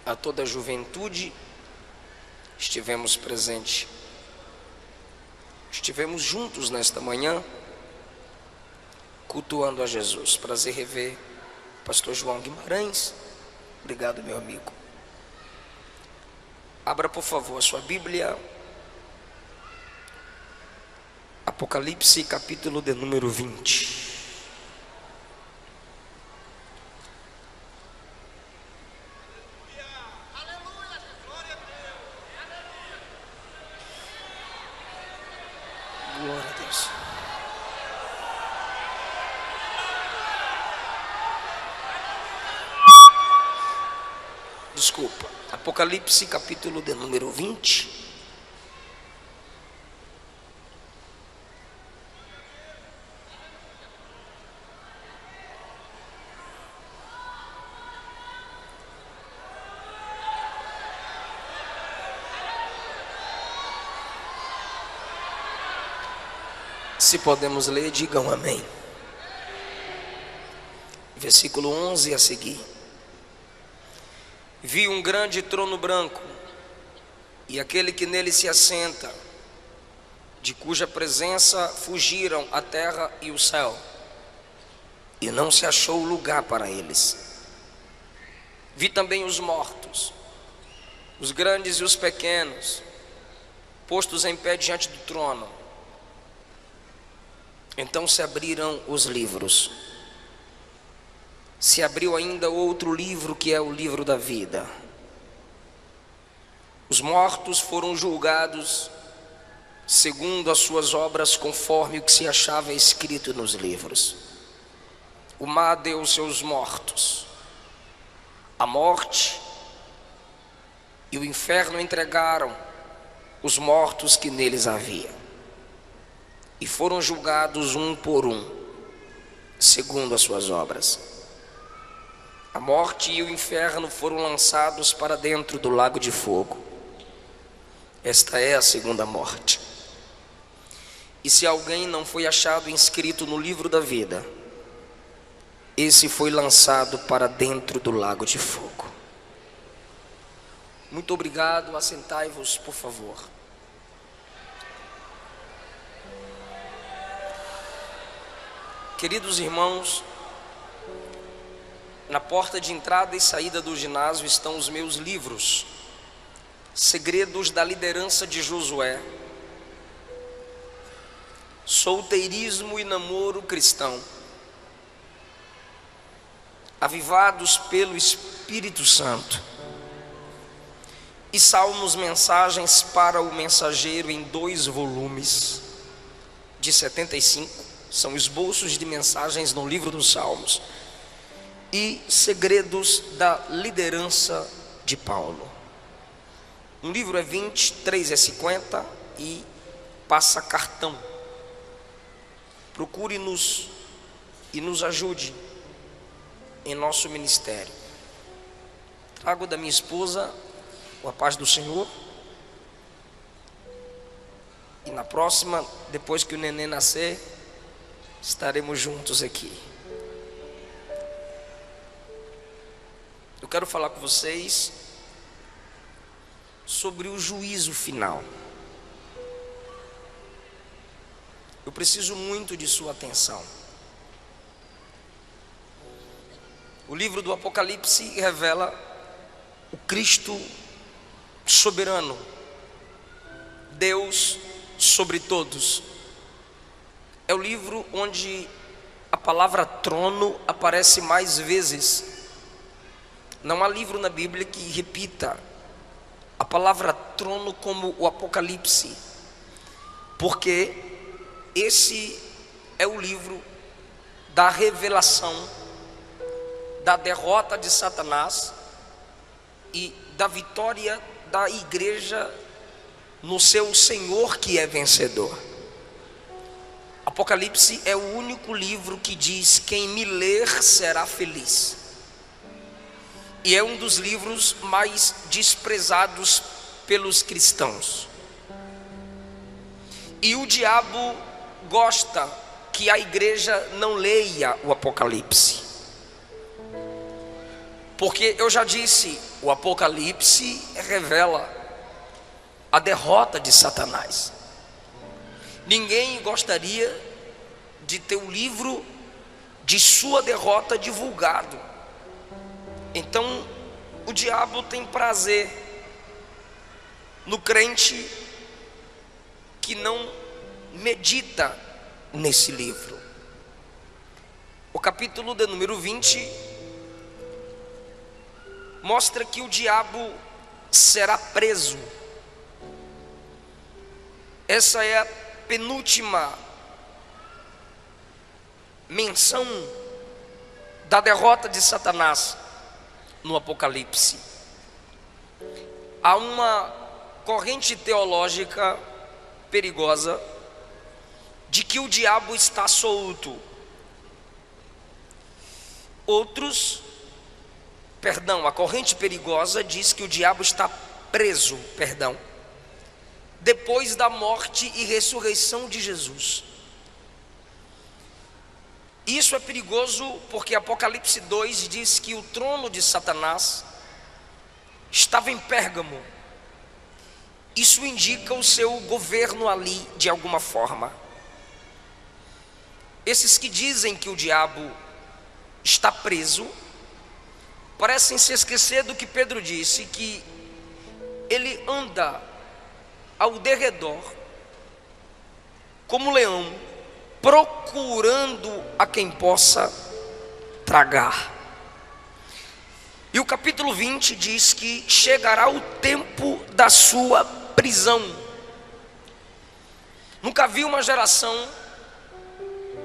a toda a juventude. Estivemos presentes, estivemos juntos nesta manhã, cultuando a Jesus. Prazer rever o pastor João Guimarães. Obrigado, meu amigo. Abra, por favor, a sua Bíblia. Apocalipse, capítulo de número 20. Glória a Deus. Desculpa. Apocalipse, capítulo de número 20. Se podemos ler, digam amém. Versículo 11 a seguir. Vi um grande trono branco, e aquele que nele se assenta, de cuja presença fugiram a terra e o céu, e não se achou lugar para eles. Vi também os mortos, os grandes e os pequenos, postos em pé diante do trono. Então se abriram os livros. Se abriu ainda outro livro, que é o livro da vida. Os mortos foram julgados segundo as suas obras, conforme o que se achava escrito nos livros. O mar deu seus mortos. A morte e o inferno entregaram os mortos que neles havia, e foram julgados um por um, segundo as suas obras. A morte e o inferno foram lançados para dentro do lago de fogo. Esta é a segunda morte. E se alguém não foi achado inscrito no livro da vida, esse foi lançado para dentro do lago de fogo. Muito obrigado. Assentai-vos, por favor. Queridos irmãos, na porta de entrada e saída do ginásio estão os meus livros: Segredos da Liderança de Josué, Solteirismo e Namoro Cristão, Avivados pelo Espírito Santo, e Salmos, Mensagens para o Mensageiro, em 2 volumes de 75. São esboços de mensagens no livro dos Salmos. E Segredos da Liderança de Paulo. Um livro é 20, 3 é 50 e passa cartão. Procure-nos e nos ajude em nosso ministério. Trago da minha esposa a paz do Senhor. E na próxima, depois que o neném nascer, estaremos juntos aqui. Eu quero falar com vocês sobre o juízo final. Eu preciso muito de sua atenção. O livro do Apocalipse revela o Cristo soberano, Deus sobre todos. É o livro onde a palavra trono aparece mais vezes. Não há livro na Bíblia que repita a palavra trono como o Apocalipse, porque esse é o livro da revelação da derrota de Satanás e da vitória da igreja no seu Senhor, que é vencedor. Apocalipse é o único livro que diz: quem me ler será feliz. E é um dos livros mais desprezados pelos cristãos. E o diabo gosta que a igreja não leia o Apocalipse. Porque eu já disse, o Apocalipse revela a derrota de Satanás. Ninguém gostaria de ter o livro de sua derrota divulgado. Então, o diabo tem prazer no crente que não medita nesse livro. O capítulo de número 20 mostra que o diabo será preso. Essa é a penúltima menção da derrota de Satanás no Apocalipse. Há uma corrente teológica perigosa de que o diabo está solto. A corrente perigosa diz que o diabo está preso, depois da morte e ressurreição de Jesus. Isso é perigoso porque Apocalipse 2 diz que o trono de Satanás estava em Pérgamo. Isso indica o seu governo ali de alguma forma. Esses que dizem que o diabo está preso parecem se esquecer do que Pedro disse, que ele anda ao derredor como leão, procurando a quem possa tragar. E o capítulo 20 diz que chegará o tempo da sua prisão. Nunca vi uma geração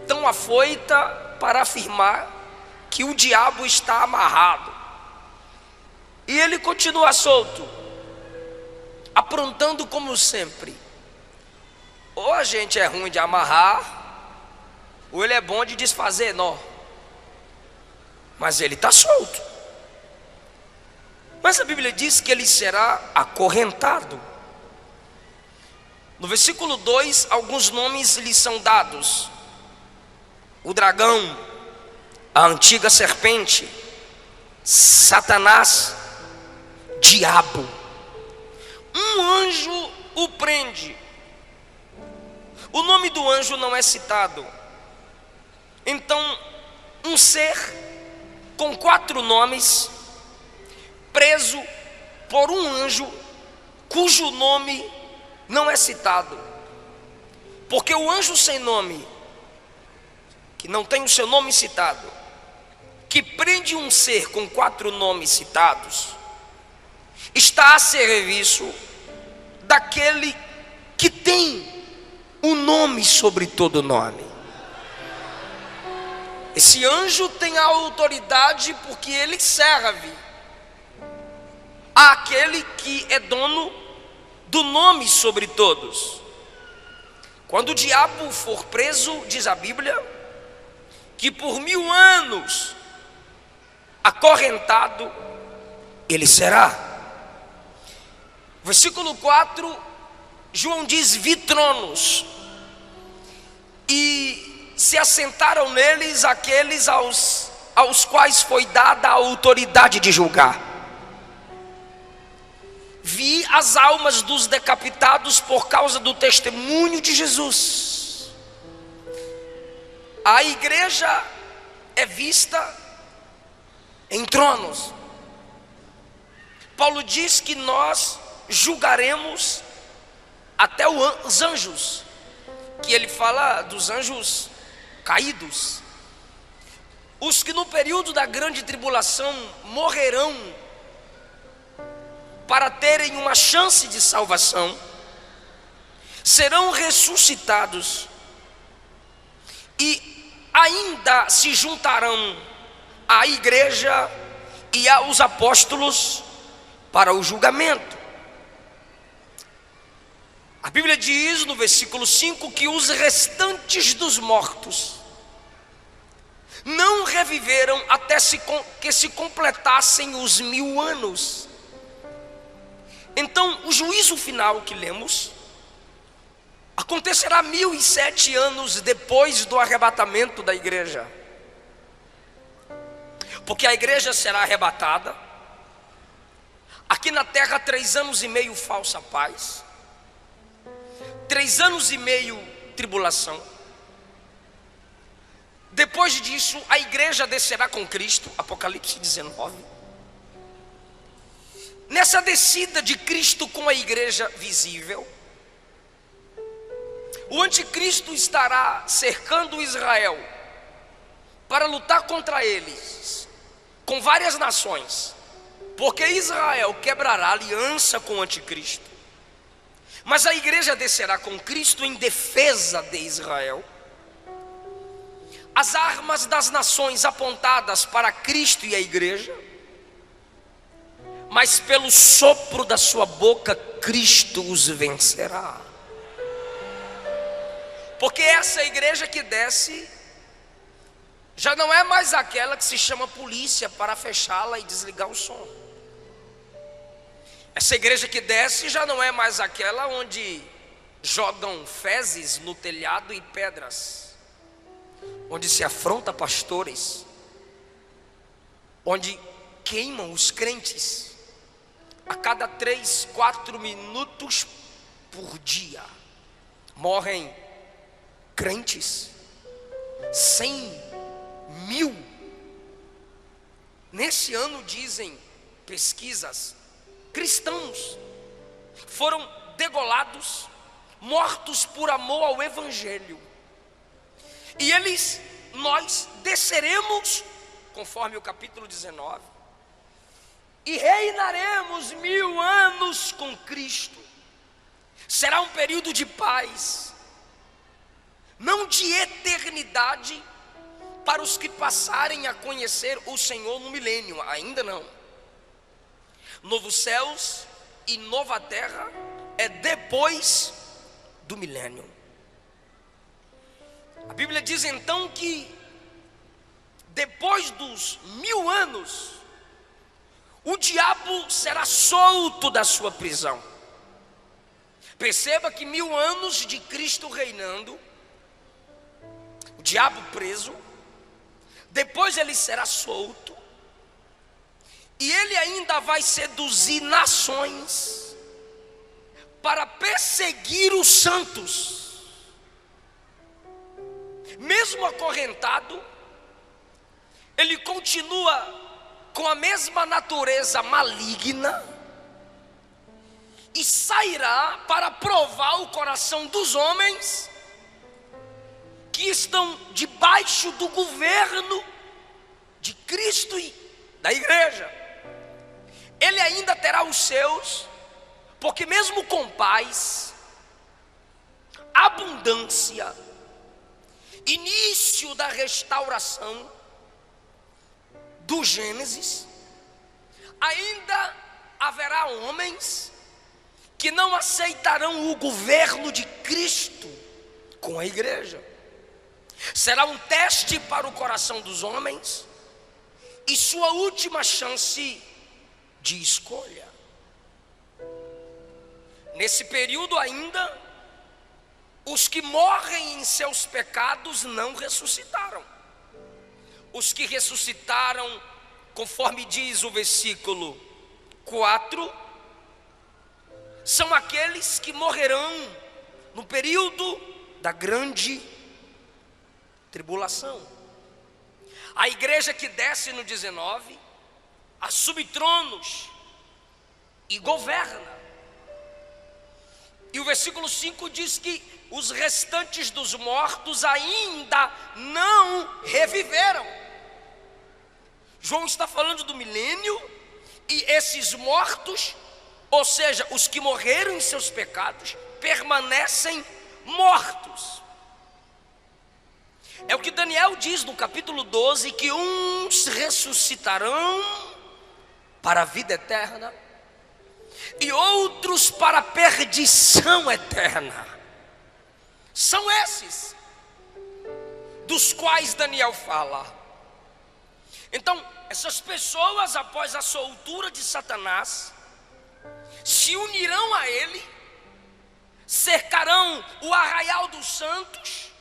tão afoita para afirmar que o diabo está amarrado. E ele continua solto, aprontando como sempre. Ou a gente é ruim de amarrar, ou ele é bom de desfazer nó. Mas ele está solto. Mas a Bíblia diz que ele será acorrentado. No versículo 2, alguns nomes lhe são dados: o dragão, a antiga serpente, Satanás, diabo. Um anjo o prende. O nome do anjo não é citado. Então, um ser com 4 nomes, preso por um anjo cujo nome não é citado. Porque o anjo sem nome, que não tem o seu nome citado, que prende um ser com 4 nomes citados, está a serviço daquele que tem um nome sobre todo nome. Esse anjo tem a autoridade porque ele serve àquele que é dono do nome sobre todos. Quando o diabo for preso, diz a Bíblia, que por 1000 anos acorrentado ele será. Versículo 4, João diz: vi tronos, e se assentaram neles aqueles aos quais foi dada a autoridade de julgar. Vi as almas dos decapitados por causa do testemunho de Jesus. A igreja é vista em tronos. Paulo diz que nós julgaremos até os anjos, que ele fala dos anjos caídos, os que no período da grande tribulação morrerão para terem uma chance de salvação, serão ressuscitados e ainda se juntarão à igreja e aos apóstolos para o julgamento. A Bíblia diz no versículo 5 que os restantes dos mortos não reviveram até que se completassem os 1000 anos. Então, o juízo final que lemos acontecerá 1007 anos depois do arrebatamento da igreja. porque a igreja será arrebatada. Aqui na terra 3 anos e meio falsa paz, 3 anos e meio tribulação. Depois disso a igreja descerá com Cristo, Apocalipse 19. Nessa descida de Cristo com a igreja visível, o anticristo estará cercando Israel para lutar contra eles com várias nações, porque Israel quebrará aliança com o anticristo. Mas a igreja descerá com Cristo em defesa de Israel. As armas das nações apontadas para Cristo e a igreja, mas pelo sopro da sua boca Cristo os vencerá. Porque essa igreja que desce já não é mais aquela que se chama polícia para fechá-la e desligar o som. Essa igreja que desce já não é mais aquela onde jogam fezes no telhado e pedras, onde se afronta pastores, onde queimam os crentes a cada 3, 4 minutos por dia. Morrem crentes, 100 mil. Nesse ano, dizem pesquisas, cristãos foram degolados, mortos por amor ao evangelho. E nós desceremos, conforme o capítulo 19, e reinaremos 1000 anos com Cristo. Será um período de paz, não de eternidade, para os que passarem a conhecer o Senhor no milênio, ainda não. Novos céus e nova terra é depois do milênio. A Bíblia diz então que depois dos 1000 anos, o diabo será solto da sua prisão. Perceba que 1000 anos de Cristo reinando, o diabo preso, depois ele será solto, e ele ainda vai seduzir nações para perseguir os santos. Mesmo acorrentado, ele continua com a mesma natureza maligna e sairá para provar o coração dos homens que estão debaixo do governo de Cristo e da igreja. Ele ainda terá os seus, porque mesmo com paz, abundância, início da restauração do Gênesis, ainda haverá homens que não aceitarão o governo de Cristo com a igreja. Será um teste para o coração dos homens e sua última chance de escolha. Nesse período ainda, os que morrem em seus pecados não ressuscitaram. Os que ressuscitaram, conforme diz o versículo 4, são aqueles que morrerão no período da grande tribulação. A igreja que desce no 19 assume tronos e governa. E o versículo 5 diz que os restantes dos mortos ainda não reviveram. João está falando do milênio, e esses mortos, ou seja, os que morreram em seus pecados, permanecem mortos. É o que Daniel diz no capítulo 12, que uns ressuscitarão para a vida eterna e outros para a perdição eterna. São esses dos quais Daniel fala. Então, essas pessoas, após a soltura de Satanás, se unirão a ele, cercarão o arraial dos santos,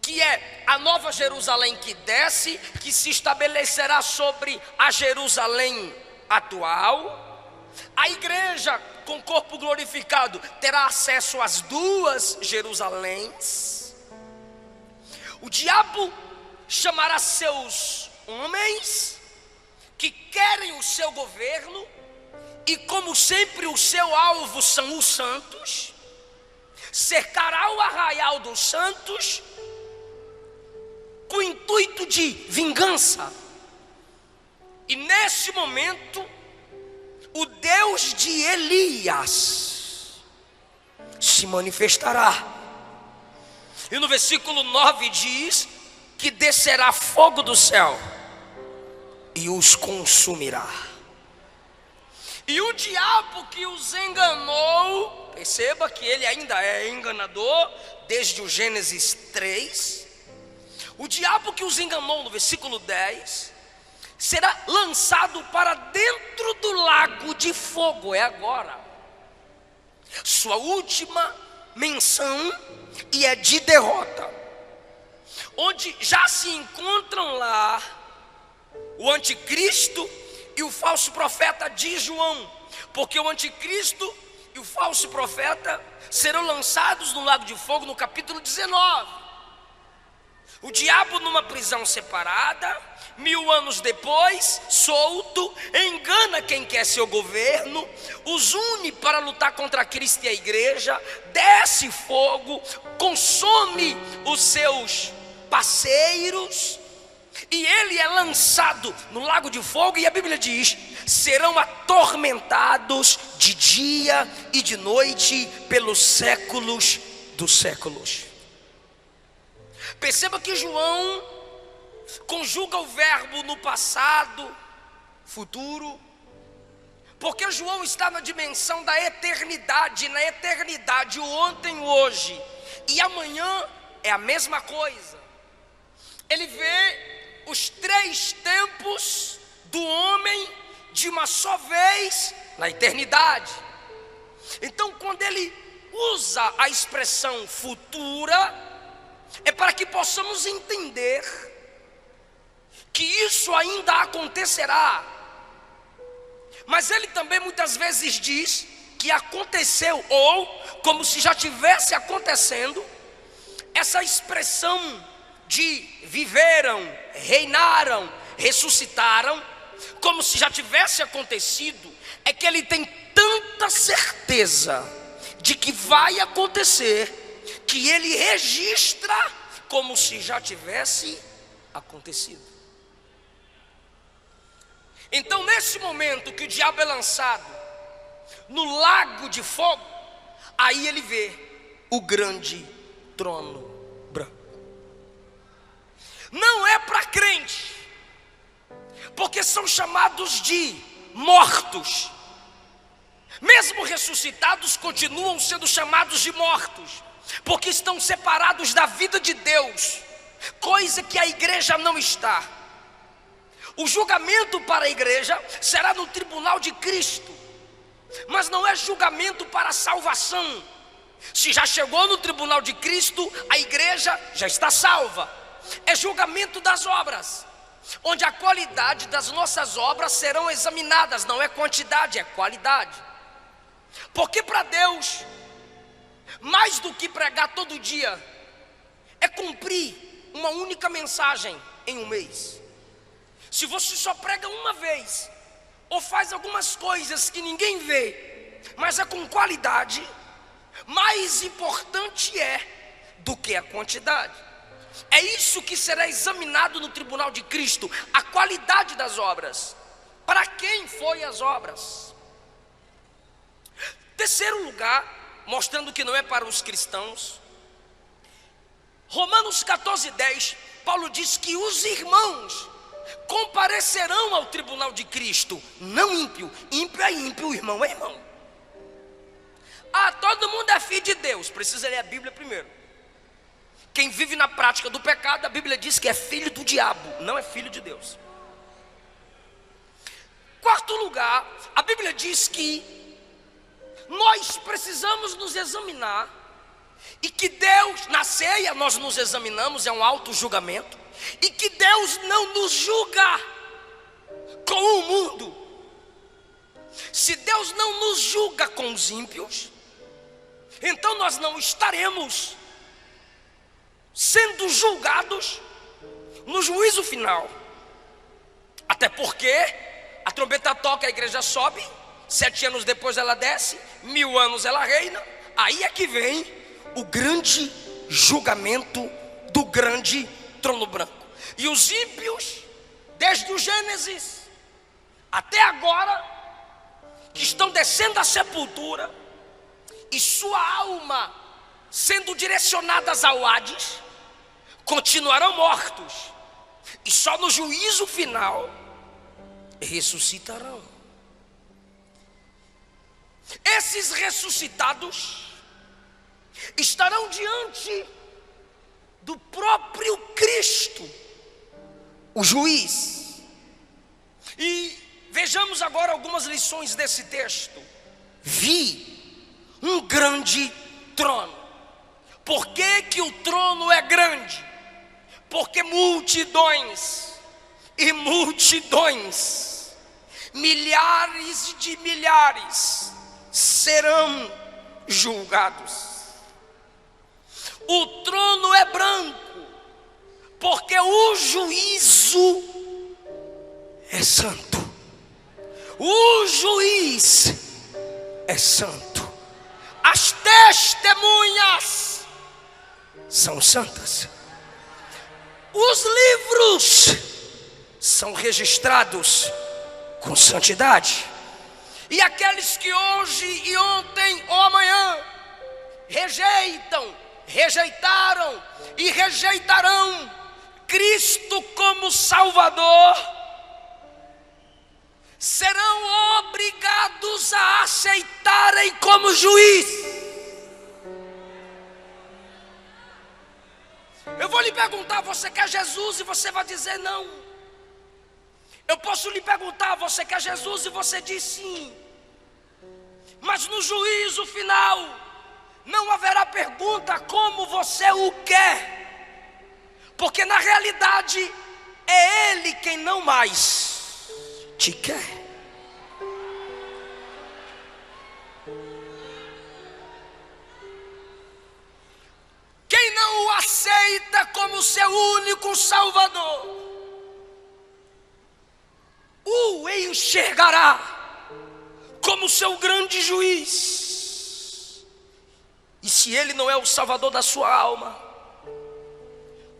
que é a nova Jerusalém que desce, que se estabelecerá sobre a Jerusalém atual. A igreja com corpo glorificado terá acesso às duas Jerusaléns. O diabo chamará seus homens que querem o seu governo, e como sempre o seu alvo são os santos, cercará o arraial dos santos com o intuito de vingança. E nesse momento, o Deus de Elias se manifestará. E no versículo 9 diz que descerá fogo do céu e os consumirá. E o diabo que os enganou, perceba que ele ainda é enganador desde o Gênesis 3. O diabo que os enganou, no versículo 10, será lançado para dentro do lago de fogo. É agora sua última menção, e é de derrota, onde já se encontram lá o anticristo e o falso profeta de João, porque o anticristo e o falso profeta serão lançados no lago de fogo no capítulo 19. O diabo numa prisão separada, 1000 anos depois, solto, engana quem quer seu governo, os une para lutar contra Cristo e a igreja, desce fogo, consome os seus parceiros, e ele é lançado no lago de fogo, e a Bíblia diz: serão atormentados de dia e de noite pelos séculos dos séculos. Perceba que João conjuga o verbo no passado, futuro, porque João está na dimensão da eternidade. Na eternidade, o ontem, o hoje e amanhã é a mesma coisa. Ele vê os 3 tempos do homem de uma só vez na eternidade. Então, quando ele usa a expressão futura, é para que possamos entender que isso ainda acontecerá. Mas ele também muitas vezes diz que aconteceu, ou como se já tivesse acontecendo. Essa expressão de viveram, reinaram, ressuscitaram, como se já tivesse acontecido, é que ele tem tanta certeza de que vai acontecer, que ele registra como se já tivesse acontecido. Então, nesse momento que o diabo é lançado no lago de fogo, aí ele vê o grande trono branco. Não é para crente, porque são chamados de mortos. Mesmo ressuscitados, continuam sendo chamados de mortos, porque estão separados da vida de Deus, coisa que a igreja não está. O julgamento para a igreja será no tribunal de Cristo, mas não é julgamento para a salvação. Se já chegou no tribunal de Cristo, a igreja já está salva. É julgamento das obras, onde a qualidade das nossas obras serão examinadas. Não é quantidade, é qualidade. Porque para Deus, mais do que pregar todo dia, é cumprir uma única mensagem em um mês. Se você só prega uma vez, ou faz algumas coisas que ninguém vê, mas é com qualidade, mais importante é do que a quantidade. É isso que será examinado no tribunal de Cristo, a qualidade das obras. Para quem foi as obras? Terceiro lugar, mostrando que não é para os cristãos, Romanos 14:10, Paulo diz que os irmãos comparecerão ao tribunal de Cristo, não ímpio. Ímpio é ímpio, irmão é irmão. Ah, todo mundo é filho de Deus. Precisa ler a Bíblia primeiro. Quem vive na prática do pecado, a Bíblia diz que é filho do diabo, não é filho de Deus. Quarto lugar, a Bíblia diz que nós precisamos nos examinar E que Deus, na ceia nós nos examinamos, é um auto-julgamento. E que Deus não nos julga com o mundo. Se Deus não nos julga com os ímpios, então nós não estaremos sendo julgados no juízo final. Até porque a trombeta toca, a igreja sobe, 7 anos depois ela desce, 1000 anos ela reina. Aí é que vem o grande julgamento do grande trono branco. E os ímpios, desde o Gênesis até agora, que estão descendo à sepultura, e sua alma sendo direcionadas ao Hades, continuarão mortos, e só no juízo final ressuscitarão. Esses ressuscitados estarão diante do próprio Cristo, o juiz. E vejamos agora algumas lições desse texto. Vi um grande trono. Por que que o trono é grande? Porque multidões e multidões, milhares de milhares serão julgados. O trono é branco, porque o juízo é santo. O juiz é santo. As testemunhas são santas. Os livros são registrados com santidade. E aqueles que hoje e ontem ou amanhã rejeitaram e rejeitarão Cristo como Salvador, serão obrigados a aceitarem como juiz. Eu vou lhe perguntar: você quer Jesus? E você vai dizer não. Eu posso lhe perguntar: você quer Jesus? E você diz sim. Mas no juízo final não haverá pergunta como você o quer, porque na realidade é Ele quem não mais te quer. Quem não o aceita como seu único Salvador, o enxergará como seu grande juiz. E se Ele não é o Salvador da sua alma,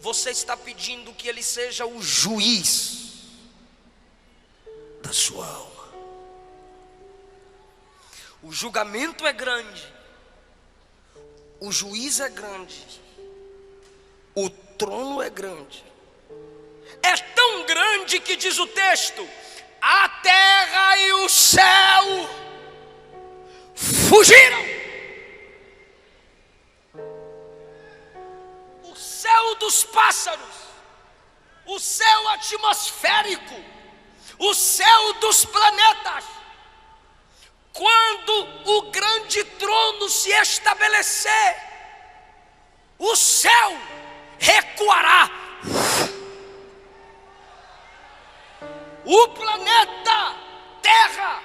você está pedindo que Ele seja o juiz da sua alma. O julgamento é grande, o juiz é grande, o trono é grande. É tão grande que diz o texto: a terra e o céu fugiram. O céu dos pássaros, o céu atmosférico, o céu dos planetas, quando o grande trono se estabelecer, o céu recuará. O planeta Terra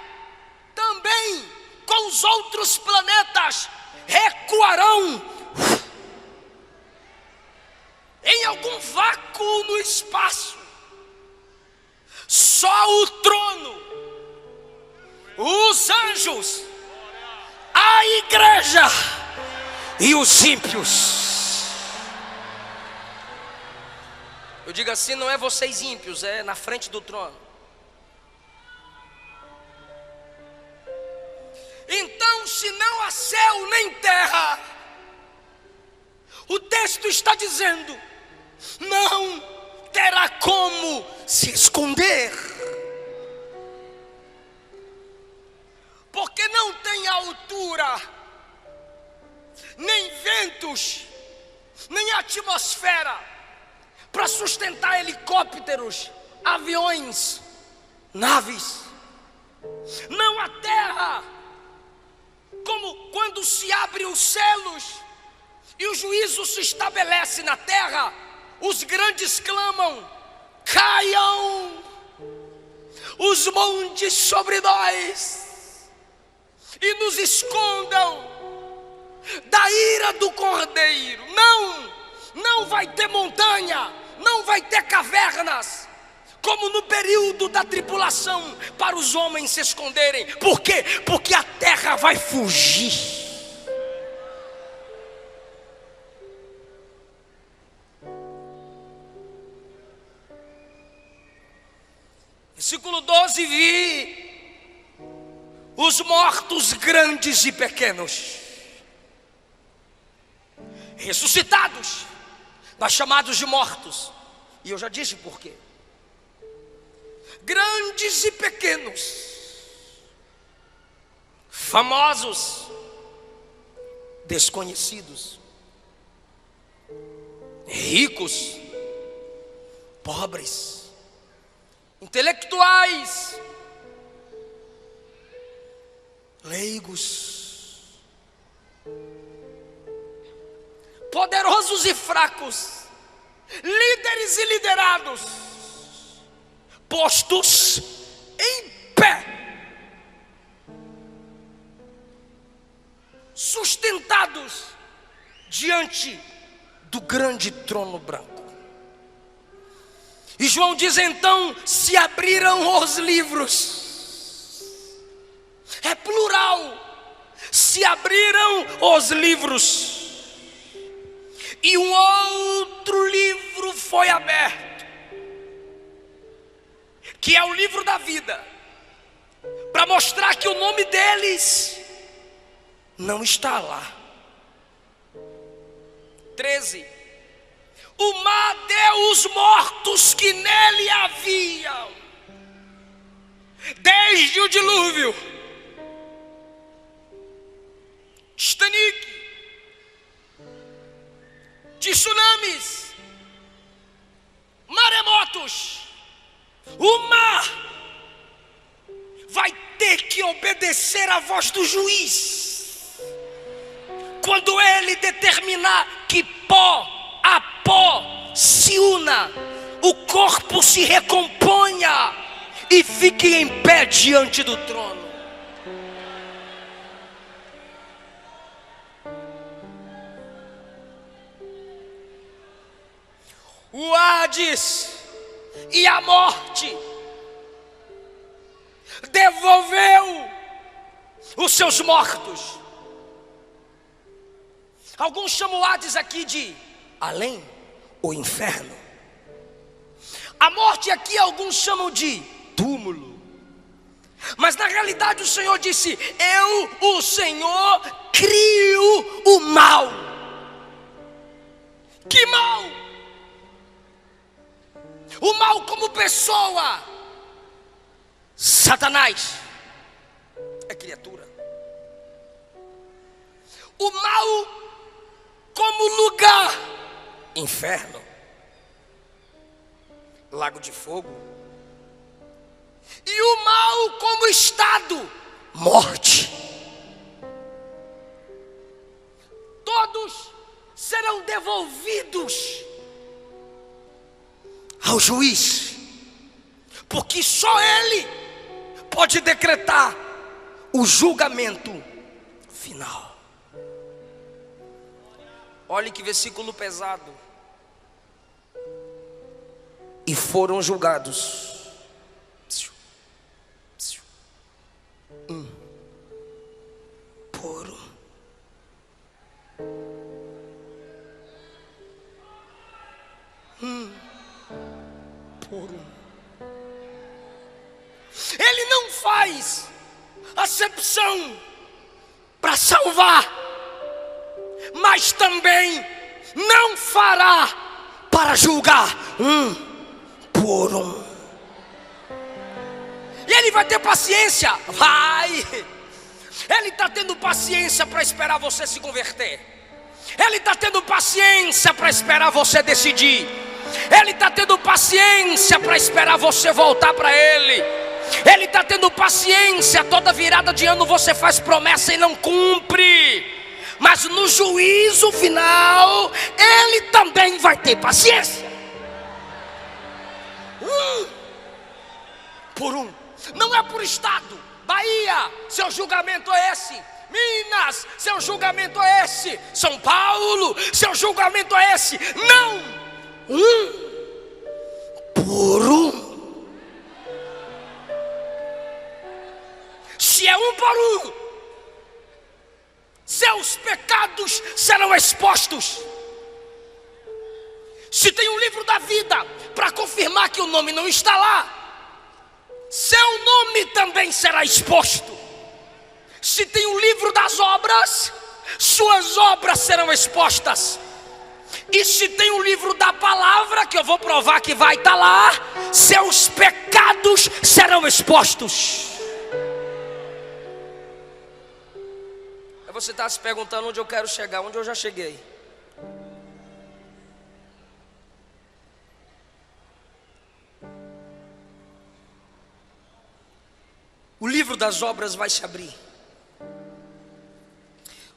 também, com os outros planetas, recuarão em algum vácuo no espaço. Só o trono, os anjos, a igreja e os ímpios. Eu digo assim, não é vocês ímpios, é na frente do trono. Então, se não há céu nem terra, o texto está dizendo, não terá como se esconder, porque não tem altura, nem ventos, nem atmosfera para sustentar helicópteros, aviões, naves. Não há terra, como quando se abrem os selos e o juízo se estabelece na terra, os grandes clamam: caiam os montes sobre nós e nos escondam da ira do Cordeiro. Não vai ter montanha, não vai ter cavernas, como no período da tribulação, para os homens se esconderem. Por quê? Porque a terra vai fugir. Versículo 12: vi os mortos grandes e pequenos ressuscitados, mas chamados de mortos. E eu já disse por quê. Grandes e pequenos, famosos, desconhecidos, ricos, pobres, intelectuais, leigos, poderosos e fracos, líderes e liderados, postos em pé, sustentados diante do grande trono branco. E João diz: então se abriram os livros. É plural. Se abriram os livros, e um outro livro foi aberto, que é o livro da vida, para mostrar que o nome deles não está lá. 13: o mar deu os mortos que nele haviam, desde o dilúvio, Titanic, tsunamis, maremotos. O mar vai ter que obedecer à voz do juiz, quando ele determinar que pó a pó se una, o corpo se recomponha e fique em pé diante do trono. O Hades e a morte devolveu os seus mortos. Alguns chamam o Hades aqui de além, o inferno. A morte aqui alguns chamam de túmulo. Mas na realidade o Senhor disse: eu, o Senhor, crio o mal. Que mal? O mal como pessoa. Satanás é criatura. O mal como lugar, inferno, lago de fogo. E o mal como estado, morte. Todos serão devolvidos ao juiz, porque só ele pode decretar o julgamento final. Olhe que versículo pesado. E foram julgados um por um. Por um. Ele não faz acepção para salvar, mas também não fará para julgar um por um. E ele vai ter paciência, vai. Ele está tendo paciência para esperar você se converter. Ele está tendo paciência para esperar você decidir. Ele está tendo paciência para esperar você voltar para Ele. Ele está tendo paciência. Toda virada de ano você faz promessa e não cumpre. mas no juízo final ele também vai ter paciência. Por um, não é por estado. Bahia, seu julgamento é esse. Minas, seu julgamento é esse. São Paulo, seu julgamento é esse. Não, por um. Se é um por um, seus pecados serão expostos. Se tem um livro da vida para confirmar que o nome não está lá, seu nome também será exposto. Se tem um livro das obras, suas obras serão expostas. E se tem um livro da palavra, que eu vou provar que vai estar lá, seus pecados serão expostos. Aí você está se perguntando onde eu quero chegar, onde eu já cheguei. O livro das obras vai se abrir.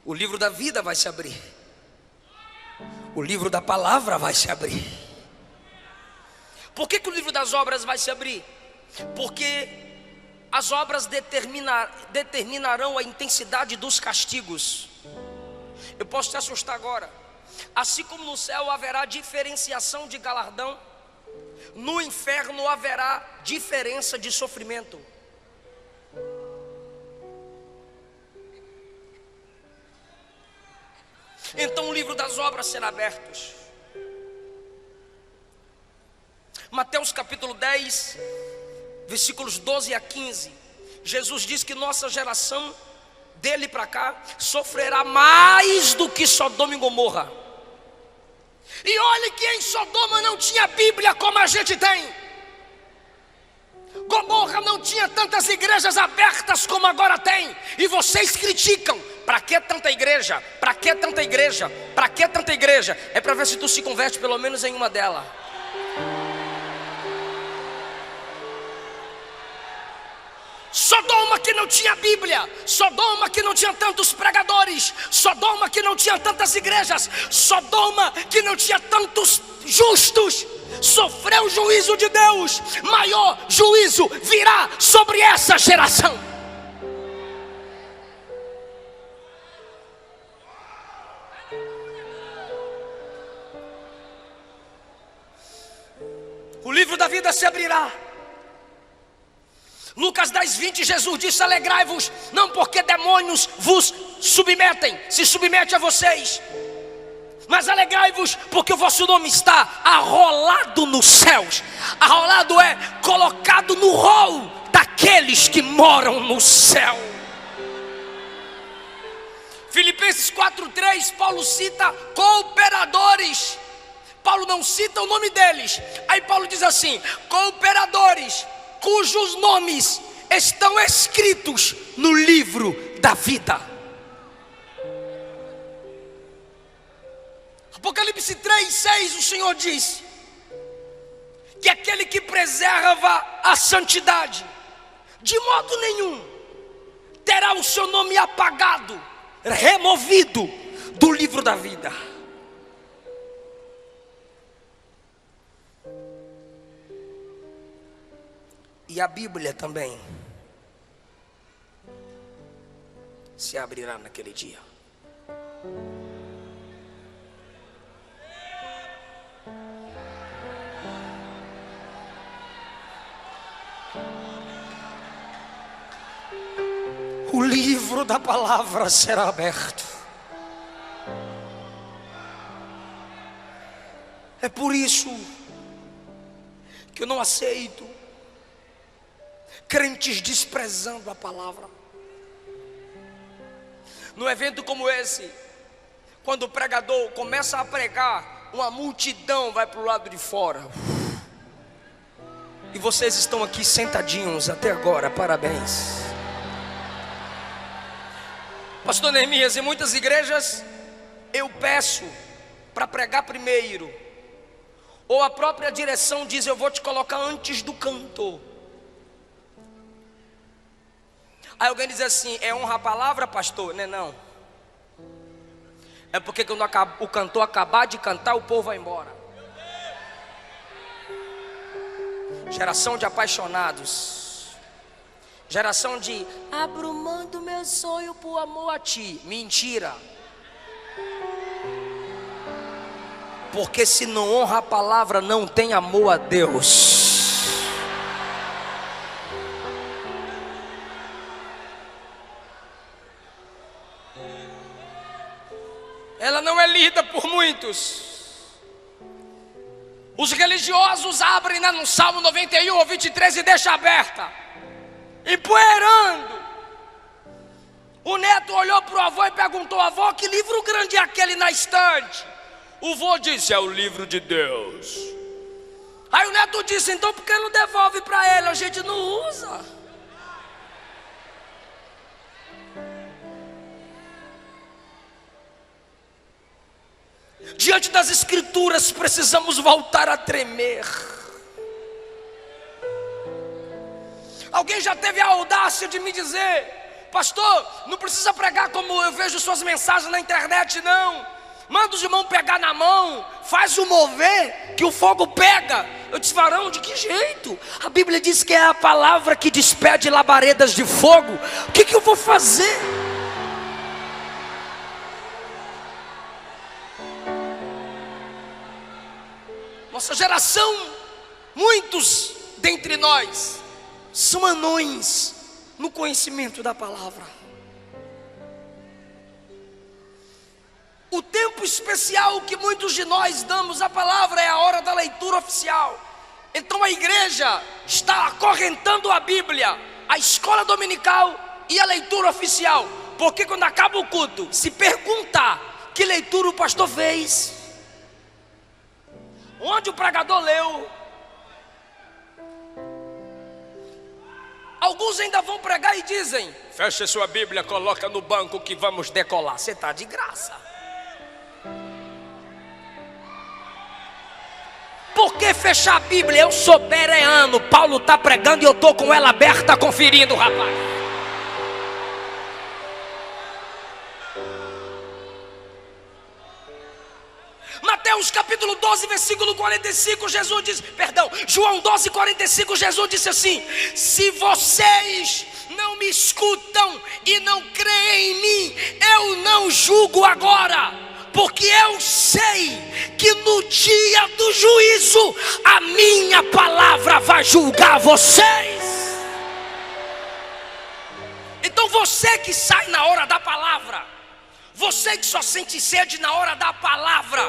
O livro da vida vai se abrir. O livro da palavra vai se abrir. Por que o livro das obras vai se abrir? Porque as obras determinarão a intensidade dos castigos. Eu posso te assustar agora. Assim como no céu haverá diferenciação de galardão, no inferno haverá diferença de sofrimento. Então o livro das obras será aberto. Mateus capítulo 10, versículos 12 a 15. Jesus diz que nossa geração, dele para cá, sofrerá mais do que Sodoma e Gomorra. E olhe que em Sodoma não tinha Bíblia como a gente tem. Gomorra não tinha tantas igrejas abertas como agora tem. E vocês criticam. Para que tanta igreja? Para que tanta igreja? Para que tanta igreja? É para ver se tu se converte pelo menos em uma delas. Sodoma que não tinha Bíblia, Sodoma que não tinha tantos pregadores, Sodoma que não tinha tantas igrejas, Sodoma que não tinha tantos justos, sofreu o juízo de Deus. Maior juízo virá sobre essa geração. O livro da vida se abrirá. Lucas 10, 20, Jesus disse: alegrai-vos, não porque demônios vos submetem, se submete a vocês, mas alegrai-vos porque o vosso nome está arrolado nos céus. Arrolado é colocado no rol daqueles que moram no céu. Filipenses 4:3, Paulo cita cooperadores. Paulo não cita o nome deles. Aí Paulo diz assim: cooperadores cujos nomes estão escritos no livro da vida. Apocalipse 3:6, o Senhor diz que aquele que preserva a santidade, de modo nenhum terá o seu nome apagado, removido do livro da vida. E a Bíblia também se abrirá naquele dia. O livro da palavra será aberto. É por isso que eu não aceito crentes desprezando a palavra. Num evento como esse, quando o pregador começa a pregar, uma multidão vai para o lado de fora. E vocês estão aqui sentadinhos até agora, parabéns. Pastor Neemias, em muitas igrejas eu peço para pregar primeiro, ou a própria direção diz: eu vou te colocar antes do cantor. Aí alguém diz assim: é honra a palavra, pastor? Não é não. É porque quando o cantor acabar de cantar, o povo vai embora. Geração de apaixonados. Geração de abro mão do meu sonho por amor a ti. Mentira. Porque se não honra a palavra, não tem amor a Deus. Ela não é lida por muitos. Os religiosos abrem no Salmo 91 ou 23 e deixam aberta, empoeirando. O neto olhou para o avô e perguntou: avô, que livro grande é aquele na estante? O avô disse: é o livro de Deus. Aí o neto disse: então por que não devolve para ele? A gente não usa. Diante das escrituras precisamos voltar a tremer. Alguém já teve a audácia de me dizer: pastor, não precisa pregar como eu vejo suas mensagens na internet, não. Manda os irmãos pegar na mão, faz o mover, que o fogo pega. Eu disse: varão, de que jeito? A Bíblia diz que é a palavra que despede labaredas de fogo. O que eu vou fazer? Nossa geração, muitos dentre nós são anões no conhecimento da palavra. O tempo especial que muitos de nós damos à palavra é a hora da leitura oficial. Então a igreja está acorrentando a Bíblia, a escola dominical e a leitura oficial. Porque quando acaba o culto, se perguntar que leitura o pastor fez, onde o pregador leu, alguns ainda vão pregar e dizem: feche sua Bíblia, coloca no banco que vamos decolar. Você está de graça. Por que fechar a Bíblia? Eu sou bereano, Paulo está pregando e eu estou com ela aberta conferindo, rapaz. Mateus capítulo 12, versículo 45, Jesus diz, João 12, 45, Jesus disse assim: se vocês não me escutam e não creem em mim, eu não julgo agora, porque eu sei que no dia do juízo a minha palavra vai julgar vocês. Então você que sai na hora da palavra, você que só sente sede na hora da palavra,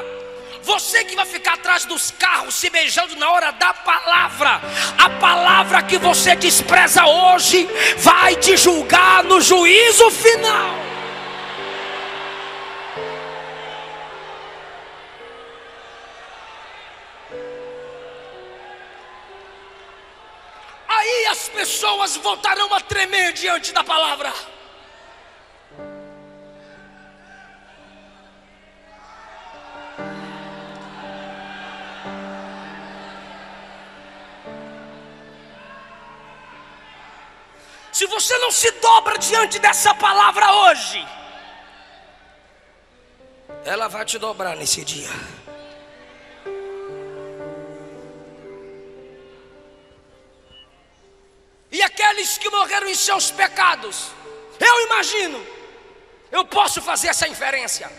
você que vai ficar atrás dos carros se beijando na hora da palavra, a palavra que você despreza hoje vai te julgar no juízo final. Aí as pessoas voltarão a tremer diante da palavra. Se você não se dobra diante dessa palavra hoje, ela vai te dobrar nesse dia. E aqueles que morreram em seus pecados, eu imagino, eu posso fazer essa inferência,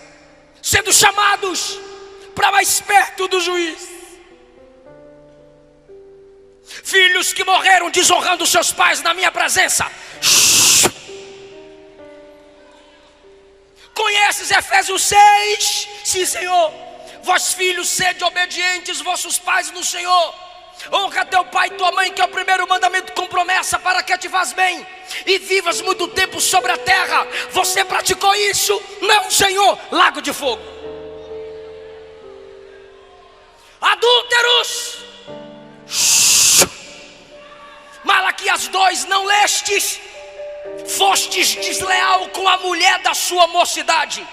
sendo chamados para mais perto do juiz. Filhos que morreram desonrando seus pais na minha presença. Conheces Efésios 6? Sim, Senhor. Vós filhos, sede obedientes vossos pais no Senhor. Honra teu pai e tua mãe, que é o primeiro mandamento com promessa, para que te vás bem e vivas muito tempo sobre a terra. Você praticou isso? Não, Senhor. Lago de fogo. Adúlteros. Malaquias 2, não lestes? Fostes desleal com a mulher da sua mocidade.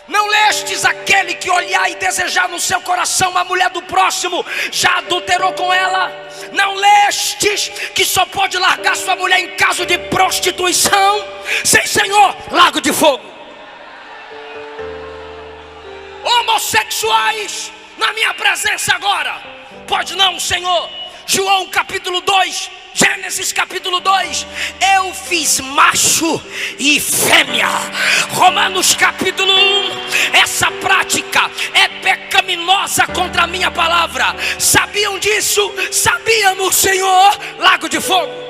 Não lestes aquele que olhar e desejar no seu coração a mulher do próximo, já adulterou com ela? Não lestes que só pode largar sua mulher em caso de prostituição? Sim, Senhor. Lago de fogo. homossexuais na minha presença agora. Pode não, Senhor. João capítulo 2, Gênesis capítulo 2, eu fiz macho e fêmea. Romanos capítulo 1, essa prática é pecaminosa contra a minha palavra. Sabiam disso? Sabíamos, Senhor. Lago de fogo.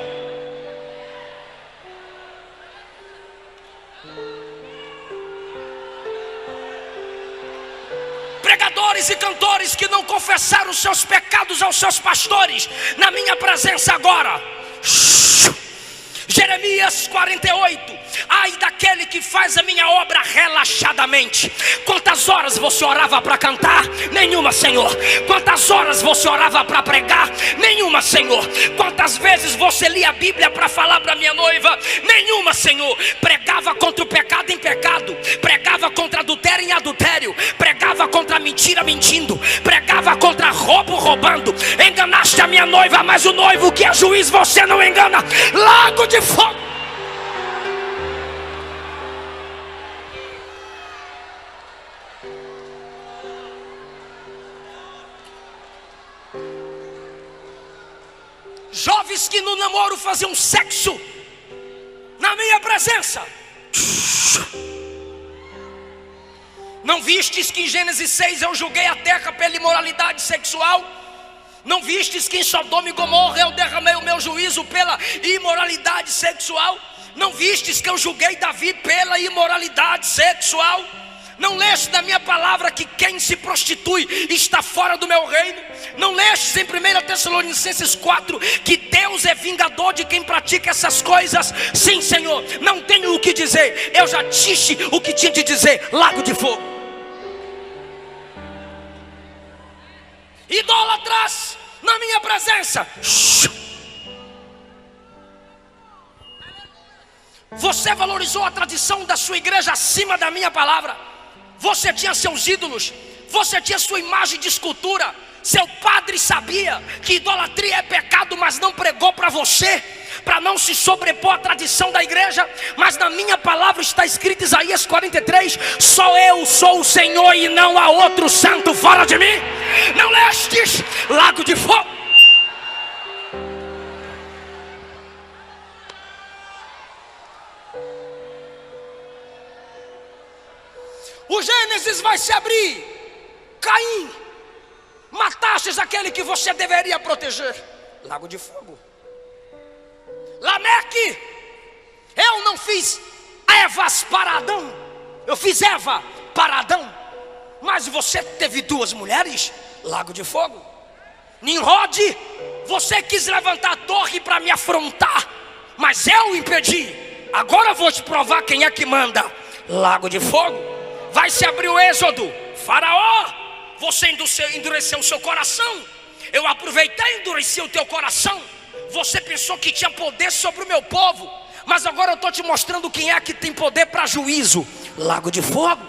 Pregadores e cantores que não confessaram os seus pecados aos seus pastores, na minha presença agora. Jeremias 48, ai daquele que faz a minha obra relaxadamente. Quantas horas você orava para cantar? Nenhuma, Senhor. Quantas horas você orava para pregar? Nenhuma, Senhor. Quantas vezes você lia a Bíblia para falar para minha noiva? Nenhuma, Senhor. Pregava contra o pecado em pecado, pregava contra adultério em adultério, pregava contra a mentira mentindo, pregava contra roubo roubando. Enganaste a minha noiva, mas o noivo que é juiz você não engana. Lago de fogo. Jovens que no namoro faziam sexo na minha presença. Não vistes que em Gênesis 6 eu julguei a terra pela imoralidade sexual? Não vistes que em Sodoma e Gomorra eu derramei o meu juízo pela imoralidade sexual? Não vistes que eu julguei Davi pela imoralidade sexual? Não leste na minha palavra que quem se prostitui está fora do meu reino? Não lestes em 1 Tessalonicenses 4 que Deus é vingador de quem pratica essas coisas? Sim, Senhor, não tenho o que dizer, eu já disse o que tinha de dizer. Lago de fogo. Idólatras na minha presença. Você valorizou a tradição da sua igreja acima da minha palavra. Você tinha seus ídolos, você tinha sua imagem de escultura. Seu padre sabia que idolatria é pecado, mas não pregou para você, para não se sobrepor à tradição da igreja. Mas na minha palavra está escrito Isaías 43, só eu sou o Senhor e não há outro santo fora de mim. Não lestes? Lago de fogo. O Gênesis vai se abrir. Caim, matastes aquele que você deveria proteger. Lago de fogo. Lameque, eu não fiz Evas para Adão, eu fiz Eva para Adão, mas você teve duas mulheres. Lago de fogo. Nimrod, você quis levantar a torre para me afrontar, mas eu o impedi. Agora eu vou te provar quem é que manda. Lago de fogo. Vai se abrir o êxodo. Faraó, você endureceu o seu coração. Eu aproveitei e endureci o teu coração. Você pensou que tinha poder sobre o meu povo, mas agora eu estou te mostrando quem é que tem poder para juízo. Lago de fogo.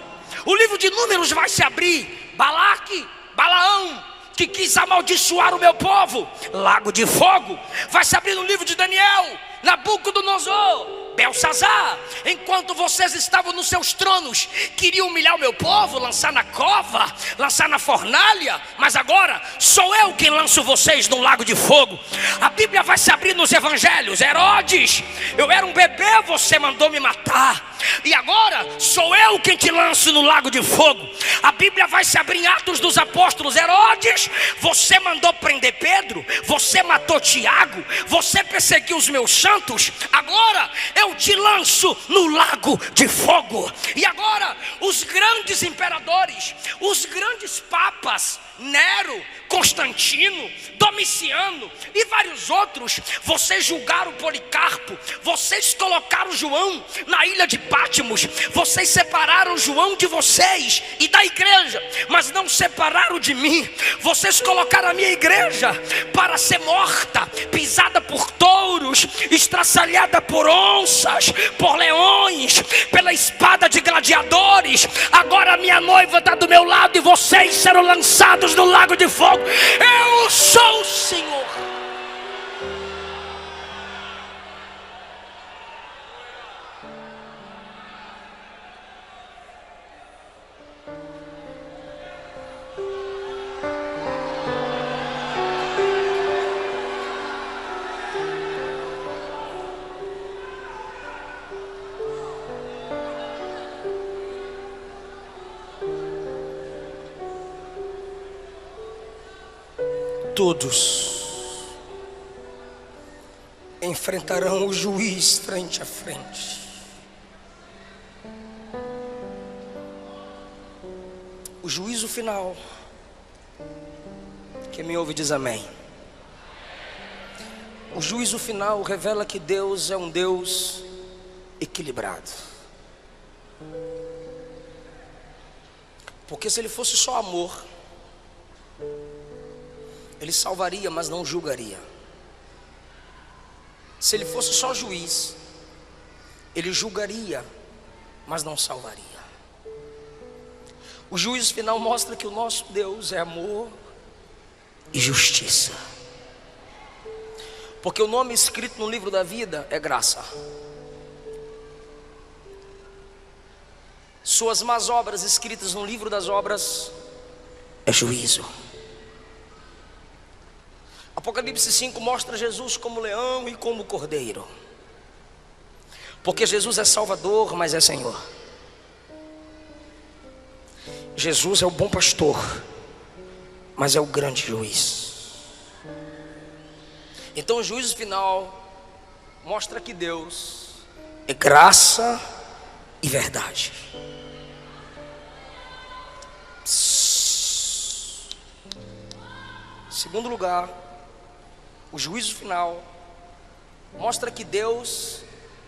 O livro de Números vai se abrir. Balaão, que quis amaldiçoar o meu povo. Lago de fogo. Vai se abrir no livro de Daniel. Nabucodonosor, Belsazar, enquanto vocês estavam nos seus tronos, queriam humilhar o meu povo, lançar na cova, lançar na fornalha, mas agora sou eu quem lanço vocês no lago de fogo. A Bíblia vai se abrir nos evangelhos. Herodes, eu era um bebê, você mandou me matar, e agora sou eu quem te lanço no lago de fogo. A Bíblia vai se abrir em Atos dos Apóstolos. Herodes, você mandou prender Pedro, você matou Tiago, você perseguiu os meus santos, agora eu te lanço no lago de fogo. E agora os grandes imperadores, os grandes papas, Nero, Constantino, Domiciano e vários outros, vocês julgaram Policarpo, vocês colocaram João na ilha de Patmos, vocês separaram João de vocês e da igreja, mas não separaram de mim. Vocês colocaram a minha igreja para ser morta, pisada por touros, estraçalhada por onças, por leões, pela espada de gladiadores. Agora a minha noiva está do meu lado e vocês serão lançados no lago de fogo. Eu sou o Senhor. todos enfrentarão o juiz frente a frente. O juízo final. Quem me ouve diz amém. O juízo final revela que Deus é um Deus equilibrado. Porque se Ele fosse só amor, Ele salvaria, mas não julgaria. Se Ele fosse só juiz, Ele julgaria, mas não salvaria. O juízo final mostra que o nosso Deus é amor e justiça. Porque o nome escrito no livro da vida é graça. Suas más obras escritas no livro das obras é juízo. Apocalipse 5 mostra Jesus como leão e como cordeiro. Porque Jesus é Salvador, mas é Senhor. Jesus é o bom pastor, mas é o grande juiz. Então o juízo final mostra que Deus é graça e verdade. Segundo lugar, o juízo final mostra que Deus,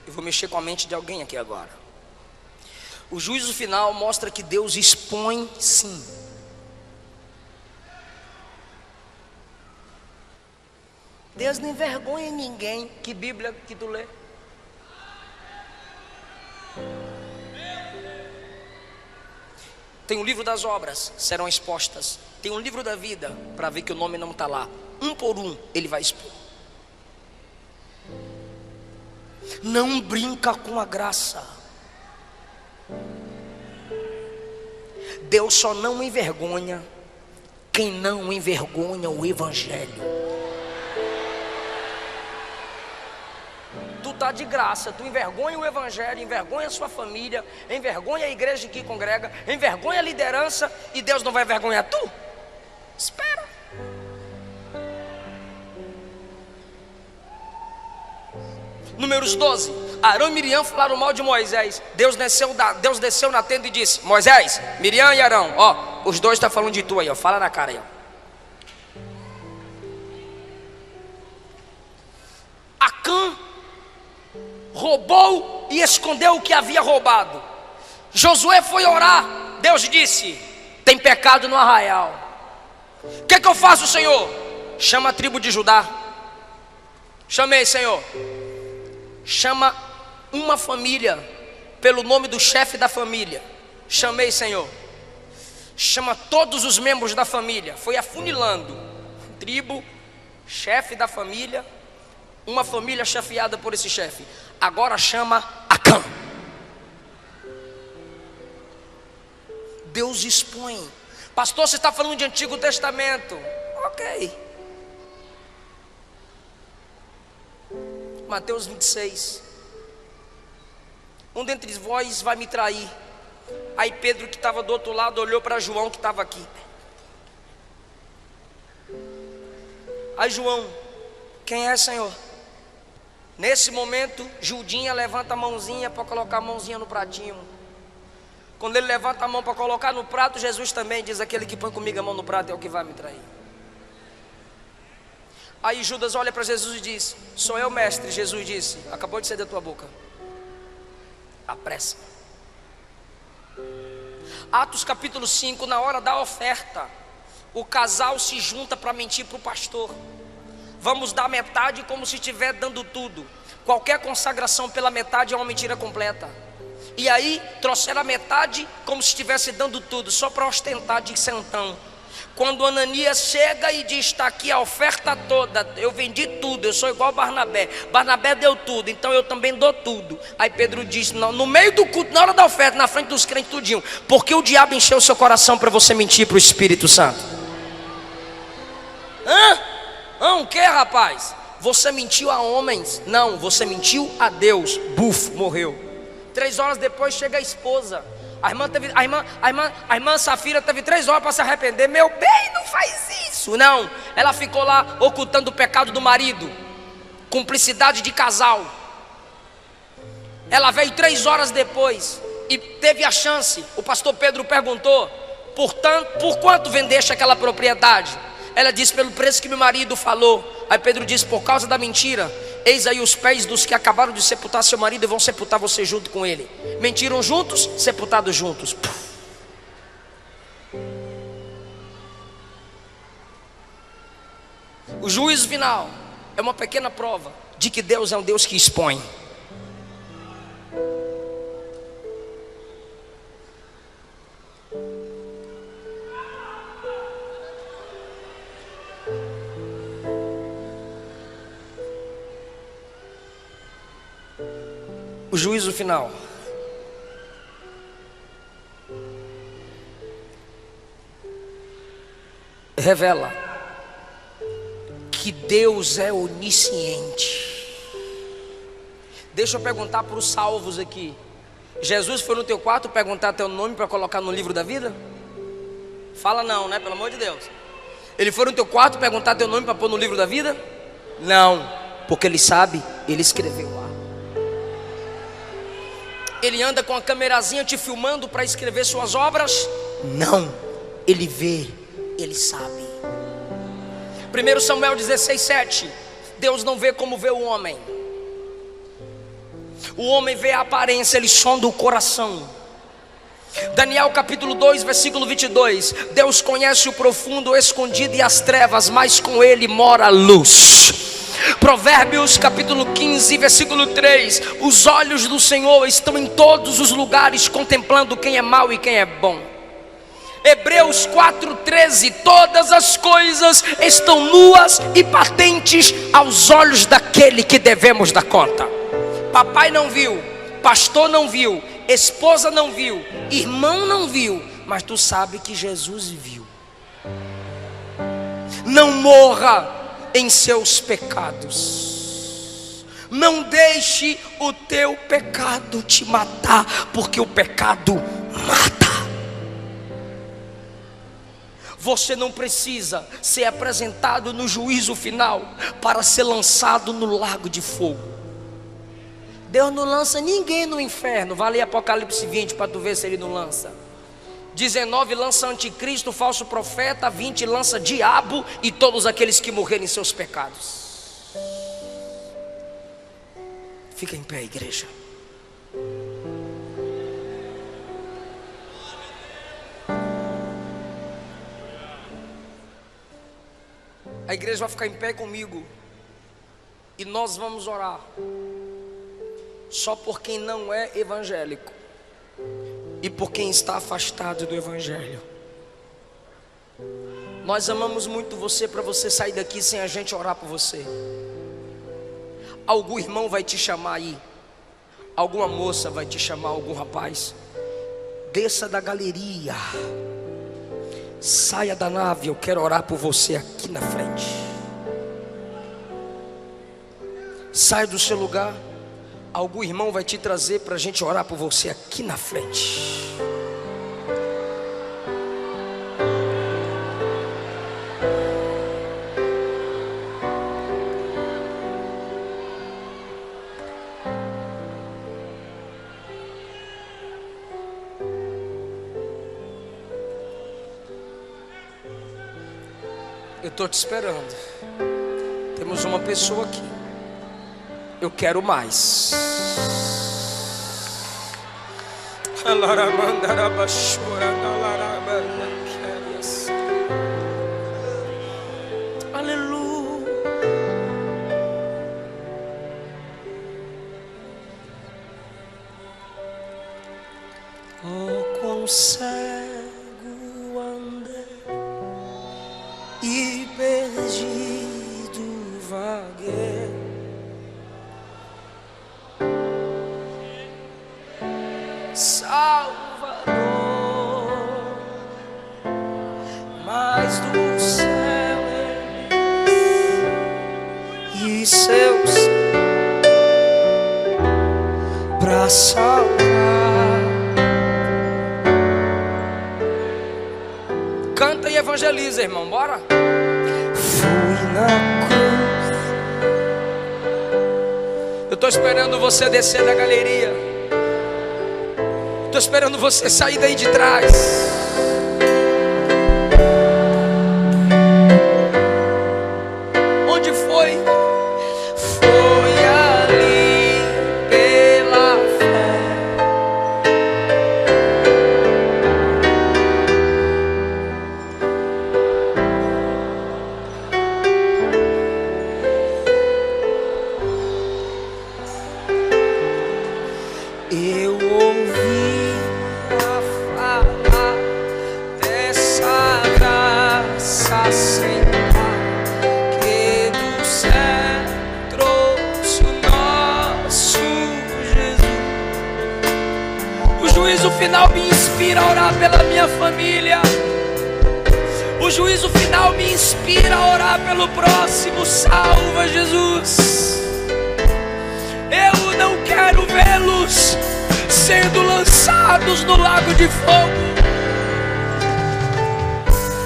eu vou mexer com a mente de alguém aqui agora. O juízo final mostra que Deus expõe sim. Deus não envergonha ninguém. Que Bíblia que tu lê? Tem o livro das obras, serão expostas. Tem um livro da vida, para ver que o nome não está lá. Um por um, Ele vai expor. Não brinca com a graça. Deus só não envergonha quem não envergonha o Evangelho. Tu está de graça, tu envergonha o Evangelho, envergonha a sua família, envergonha a igreja que congrega, envergonha a liderança, e Deus não vai envergonhar tu? Espera. Números 12. Arão e Miriam falaram mal de Moisés. Deus desceu na tenda e disse: Moisés, Miriam e Arão, ó, os dois estão falando de tu aí, ó, fala na cara aí, ó. Acã roubou e escondeu o que havia roubado. Josué foi orar. Deus disse: tem pecado no arraial. O que eu faço, Senhor? Chama a tribo de Judá. Chamei, Senhor. Chama uma família pelo nome do chefe da família. Chamei, Senhor. Chama todos os membros da família. Foi afunilando. Tribo, chefe da família, uma família chefiada por esse chefe. Agora chama Acã. Deus expõe. Pastor, você está falando de Antigo Testamento. Ok. Mateus 26. Um dentre vós vai me trair. Aí Pedro, que estava do outro lado, olhou para João, que estava aqui. Aí João: quem é, Senhor? Nesse momento, Judinha levanta a mãozinha para colocar a mãozinha no pratinho. Quando ele levanta a mão para colocar no prato, Jesus também diz: aquele que põe comigo a mão no prato é o que vai me trair. Aí Judas olha para Jesus e diz: sou eu, mestre. Jesus disse: acabou de sair da tua boca. Apressa. Atos capítulo 5, na hora da oferta, o casal se junta para mentir para o pastor. Vamos dar metade como se estiver dando tudo. Qualquer consagração pela metade é uma mentira completa. E aí trouxeram a metade como se estivesse dando tudo, só para ostentar de santão. Quando Ananias chega e diz: está aqui a oferta toda, eu vendi tudo, eu sou igual Barnabé. Barnabé deu tudo, então eu também dou tudo. Aí Pedro diz: não, no meio do culto, na hora da oferta, na frente dos crentes tudinho. Porque o diabo encheu o seu coração para você mentir para o Espírito Santo? O que, rapaz? Você mentiu a homens? Não, você mentiu a Deus. Buf, morreu. 3 horas depois chega a esposa. A irmã Safira teve 3 horas para se arrepender. Meu bem, não faz isso. Não, ela ficou lá ocultando o pecado do marido. Cumplicidade de casal. Ela veio 3 horas depois e teve a chance. O pastor Pedro perguntou: por quanto vendeste aquela propriedade? Ela disse: pelo preço que meu marido falou. Aí Pedro disse: por causa da mentira, eis aí os pés dos que acabaram de sepultar seu marido e vão sepultar você junto com ele. Mentiram juntos, sepultados juntos. O juízo final é uma pequena prova de que Deus é um Deus que expõe. O juízo final revela que Deus é onisciente. Deixa eu perguntar para os salvos aqui: Jesus foi no teu quarto perguntar teu nome para colocar no livro da vida? Fala não, né? Pelo amor de Deus. Ele foi no teu quarto perguntar teu nome para pôr no livro da vida? Não, porque ele sabe, ele escreveu lá. Ele anda com a camerazinha te filmando para escrever suas obras? Não, ele vê, ele sabe. 1 Samuel 16:7. Deus não vê como vê o homem. O homem vê a aparência, ele sonda o coração. Daniel capítulo 2, versículo 22. Deus conhece o profundo, o escondido e as trevas, mas com ele mora a luz. Provérbios capítulo 15, versículo 3. Os olhos do Senhor estão em todos os lugares, contemplando quem é mau e quem é bom. Hebreus 4:13. Todas as coisas estão nuas e patentes aos olhos daquele que devemos dar conta. Papai não viu, pastor não viu, esposa não viu, irmão não viu, mas tu sabe que Jesus viu. Não morra em seus pecados. Não deixe o teu pecado te matar, porque o pecado mata. Você não precisa ser apresentado no juízo final para ser lançado no lago de fogo. Deus não lança ninguém no inferno. Vai ler Apocalipse 20 para tu ver se ele não lança. 19 lança anticristo, falso profeta. 20 lança diabo e todos aqueles que morrerem em seus pecados. Fica em pé, igreja. A igreja vai ficar em pé comigo e nós vamos orar só por quem não é evangélico e por quem está afastado do evangelho. Nós amamos muito você para você sair daqui sem a gente orar por você. Algum irmão vai te chamar aí, alguma moça vai te chamar, algum rapaz. Desça da galeria, saia da nave, eu quero orar por você aqui na frente. Saia do seu lugar, algum irmão vai te trazer para a gente orar por você aqui na frente. Eu estou te esperando. Temos uma pessoa aqui. Eu quero mais. Aleluia. Oh, quão cego andei e perdido vaguei, Salvador, mas do céu e seus pra salvar evangeliza, irmão, bora. Fui na cruz. Eu estou esperando você descer da galeria. Estou esperando você sair daí de trás. Onde foi? Foi ali pela fé. Eu ouvi a falar dessa graça sem par, que do céu trouxe o nosso Jesus. O juízo final me inspira a orar pela minha família. O juízo final me inspira a orar pelo próximo. Salva, Jesus. Eu não quero vê-los sendo lançados no lago de fogo.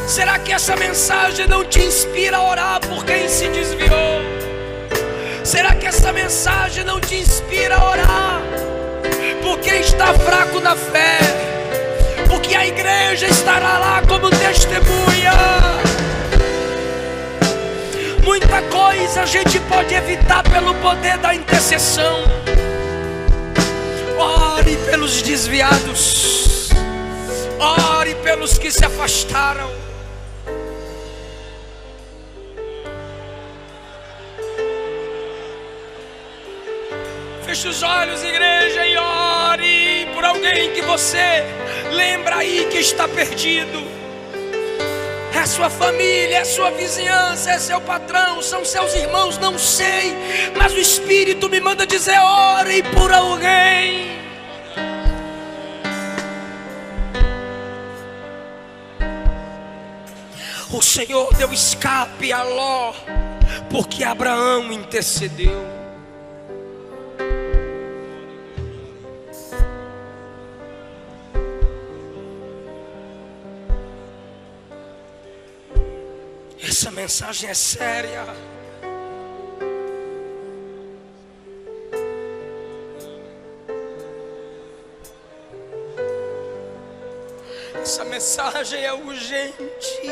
Será que essa mensagem não te inspira a orar por quem se desviou? Será que essa mensagem não te inspira a orar por quem está fraco na fé? Porque a igreja estará lá como testemunha. Muita coisa a gente pode evitar pelo poder da intercessão. Ore pelos desviados. Ore pelos que se afastaram. Feche os olhos, igreja, e ore por alguém que você lembra aí que está perdido. É sua família, é sua vizinhança, é seu patrão, são seus irmãos, não sei. Mas o Espírito me manda dizer: ore por alguém. O Senhor deu escape a Ló, porque Abraão intercedeu. Essa mensagem é séria. Essa mensagem é urgente.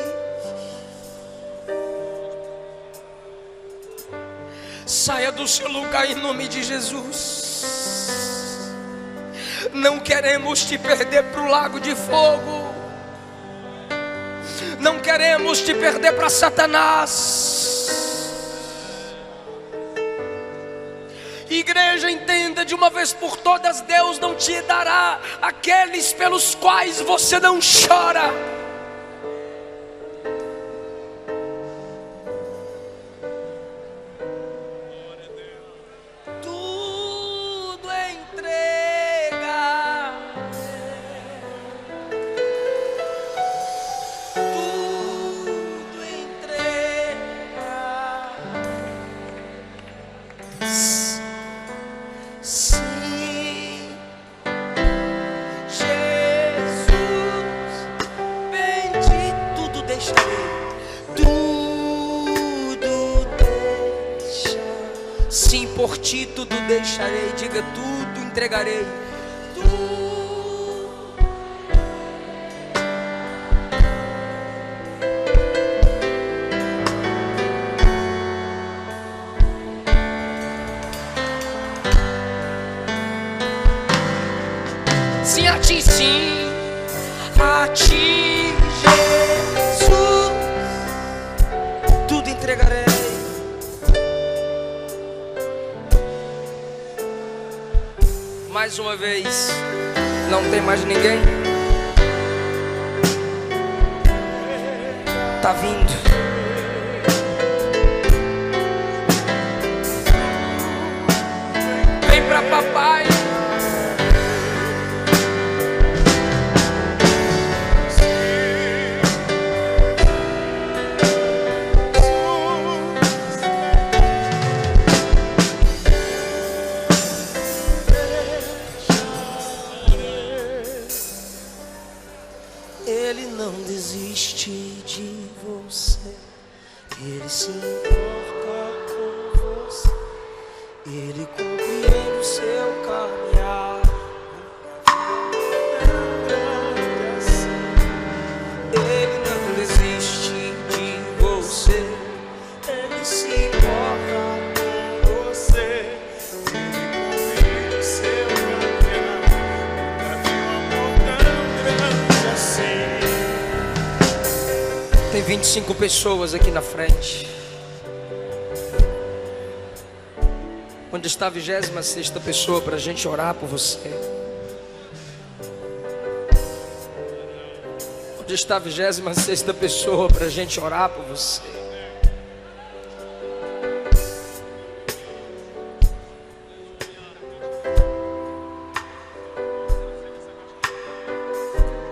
Saia do seu lugar em nome de Jesus. Não queremos te perder para o lago de fogo. Não queremos te perder para Satanás. Igreja, entenda de uma vez por todas: Deus não te dará aqueles pelos quais você não chora. Tudo entrega. Tudo entrega. Sim, Jesus, bendito, tudo deixarei, tudo deixa. Sim, por ti tudo deixarei, diga: tudo entregarei. Sim, a ti, sim, a ti, Jesus, tudo entregarei. Mais uma vez, não tem mais ninguém? Tá vindo. Vem pra papai. Ele não desiste de você. Ele se importa com você. Ele compreende o seu caminhar. Ele não desiste de você. Ele se importa com você. Ele compreende o seu caminhar. Nunca vi um amor tão grande assim. Tem 25 pessoas aqui na frente. Onde está a 26ª pessoa para a gente orar por você? Onde está a 26ª pessoa para a gente orar por você?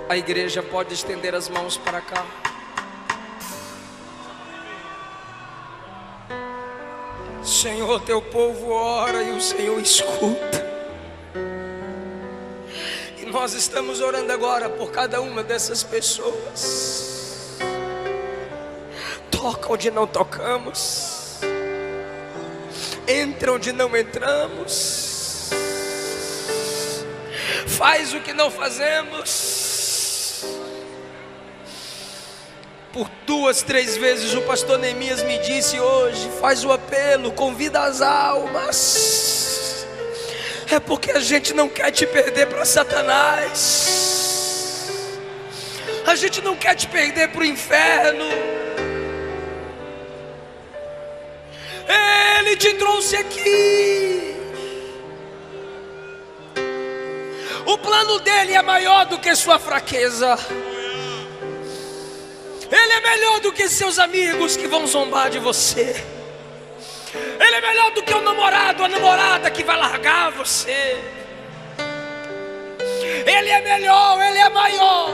A igreja pode estender as mãos para cá. Senhor, teu povo ora e o Senhor escuta. E nós estamos orando agora por cada uma dessas pessoas. Toca onde não tocamos, entra onde não entramos, faz o que não fazemos. Por 2, 3 vezes o pastor Neemias me disse hoje: faz o apelo, convida as almas. É porque a gente não quer te perder para Satanás. A gente não quer te perder para o inferno. Ele te trouxe aqui. O plano dele é maior do que sua fraqueza. Ele é melhor do que seus amigos que vão zombar de você. Ele é melhor do que o namorado, a namorada que vai largar você. Ele é melhor, Ele é maior.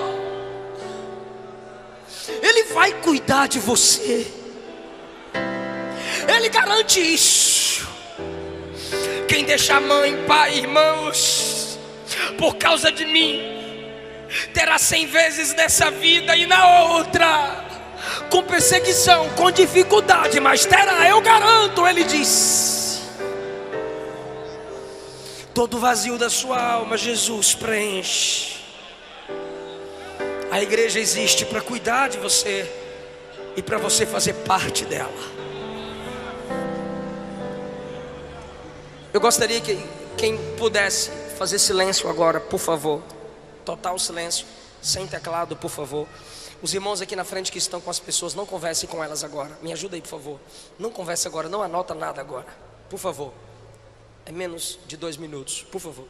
Ele vai cuidar de você. Ele garante isso. Quem deixa mãe, pai, irmãos, por causa de mim, terá 100 vezes nessa vida e na outra, com perseguição, com dificuldade, mas terá, eu garanto. Ele diz: todo vazio da sua alma, Jesus preenche. A igreja existe para cuidar de você e para você fazer parte dela. Eu gostaria que quem pudesse fazer silêncio agora, por favor. Total silêncio, sem teclado, por favor. Os irmãos aqui na frente que estão com as pessoas, não converse com elas agora. Me ajuda aí, por favor. Não converse agora, não anota nada agora, por favor. É menos de 2 minutos, por favor.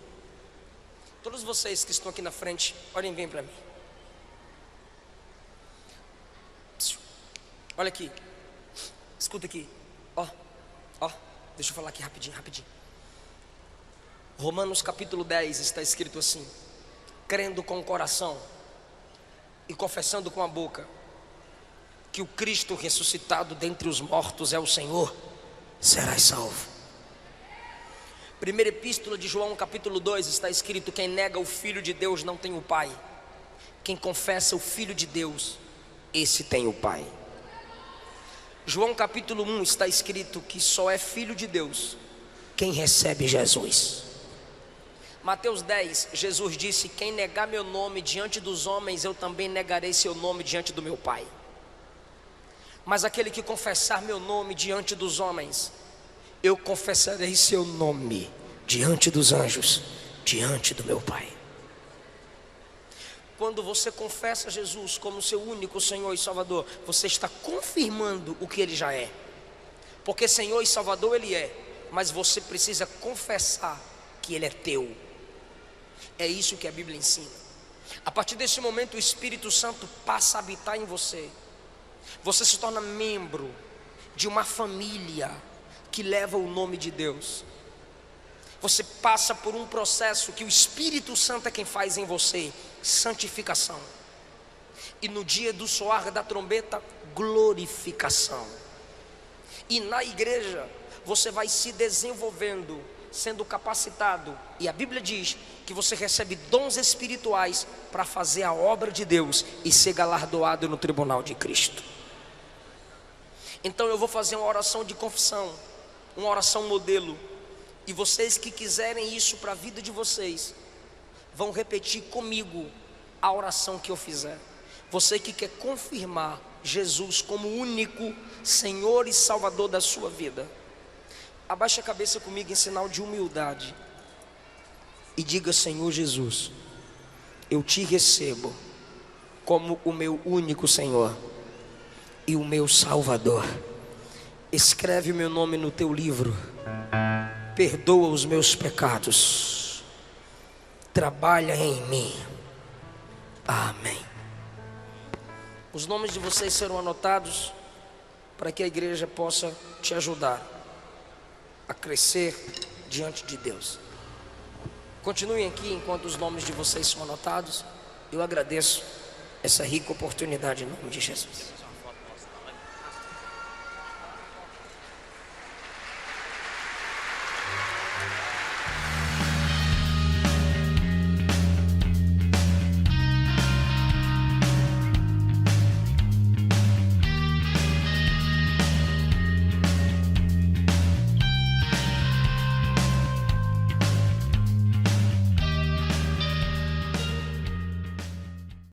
Todos vocês que estão aqui na frente, olhem bem para mim. Olha aqui, escuta aqui. Ó, deixa eu falar aqui rapidinho. Romanos capítulo 10 está escrito assim: crendo com o coração e confessando com a boca que o Cristo ressuscitado dentre os mortos é o Senhor, serás salvo. Primeira epístola de João capítulo 2 está escrito: quem nega o Filho de Deus não tem o Pai. Quem confessa o Filho de Deus, esse tem o Pai. João capítulo 1 está escrito que só é filho de Deus quem recebe Jesus. Mateus 10, Jesus disse: quem negar meu nome diante dos homens, eu também negarei seu nome diante do meu Pai. Mas aquele que confessar meu nome diante dos homens, eu confessarei seu nome diante dos anjos, diante do meu Pai. Quando você confessa Jesus como seu único Senhor e Salvador, você está confirmando o que Ele já é. Porque Senhor e Salvador Ele é, mas você precisa confessar que Ele é teu. É isso que a Bíblia ensina. A partir desse momento o Espírito Santo passa a habitar em você. Você se torna membro de uma família que leva o nome de Deus. Você passa por um processo que o Espírito Santo é quem faz em você: santificação. E no dia do soar da trombeta, glorificação. E na igreja você vai se desenvolvendo, sendo capacitado, e a Bíblia diz que você recebe dons espirituais para fazer a obra de Deus e ser galardoado no tribunal de Cristo. Então eu vou fazer uma oração de confissão, uma oração modelo, e vocês que quiserem isso para a vida de vocês, vão repetir comigo a oração que eu fizer. Você que quer confirmar Jesus como único Senhor e Salvador da sua vida, abaixe a cabeça comigo em sinal de humildade e diga: Senhor Jesus, eu te recebo como o meu único Senhor e o meu Salvador. Escreve o meu nome no teu livro, perdoa os meus pecados, trabalha em mim. Amém. Os nomes de vocês serão anotados para que a igreja possa te ajudar a crescer diante de Deus. Continuem aqui enquanto os nomes de vocês são anotados. Eu agradeço essa rica oportunidade em nome de Jesus.